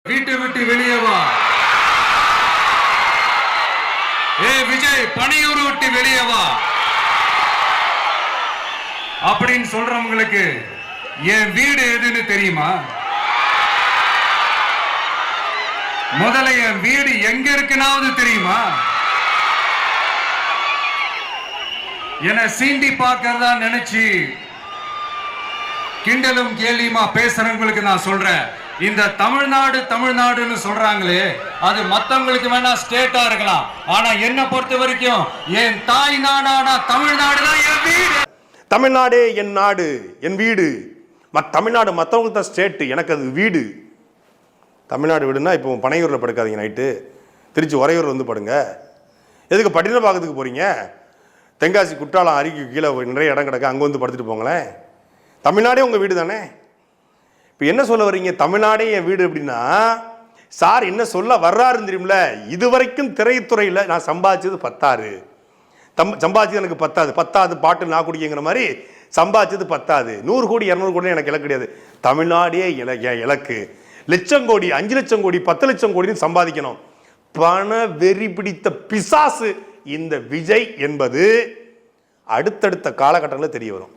வீட்டை விட்டு வெளியே வா. விஜய் பணியூர் விட்டு வெளியே வா அப்படின்னு சொல்றவங்களுக்கு என் வீடு எதுன்னு தெரியுமா? முதல்ல என் வீடு எங்க இருக்குனாவது தெரியுமா? என சீண்டி பார்க்கறதா நினைச்சு கிண்டலும் கேலியுமா பேசுறவங்களுக்கு நான் சொல்றேன், இந்த தமிழ்நாடு தமிழ்நாடுன்னு சொல்றாங்களே, அது மத்தவங்களுக்கு வேணா ஸ்டேட்டா இருக்கலாம், ஆனா என்ன பொறுத்த வரைக்கும் என் தாய் நாடான தமிழ்நாடு தான் என் வீடு. தமிழ்நாடே என் நாடு, என் வீடு. தமிழ்நாடு மற்றவங்களுக்கு தான் ஸ்டேட்டு, எனக்கு அது வீடு. தமிழ்நாடு வீடுனா இப்போ பனையூரில் படுக்காதீங்க, நைட்டு திருச்சி உறையூர் வந்து படுங்க. எதுக்கு பட்டினப்பாக்கத்துக்கு போகிறீங்க? தென்காசி குற்றாலம் அருகே கீழே நிறைய இடம் கிடக்கு, அங்கே வந்து படுத்துட்டு போங்களேன். தமிழ்நாடே உங்கள் வீடு தானே. இப்போ என்ன சொல்ல வர்றீங்க, தமிழ்நாடே என் வீடு அப்படின்னா சார் என்ன சொல்ல வர்றாருன்னு தெரியுமில்ல? இது வரைக்கும் திரைத்துறையில் நான் சம்பாதிச்சது 10 சம்பாதிச்சது எனக்கு பத்தாது பாட்டு நான் குடிக்கிற மாதிரி சம்பாதிச்சது 10 100 கோடி 200 கோடி எனக்கு இலக்கு கிடையாது. தமிழ்நாடே இலக்கு. லட்சம் கோடி 5 லட்சம் கோடி 10 லட்சம் கோடி சம்பாதிக்கணும். பண வெறி பிடித்த பிசாசு இந்த விஜய் என்பது அடுத்தடுத்த காலகட்டங்களில் தெரிய வரும்.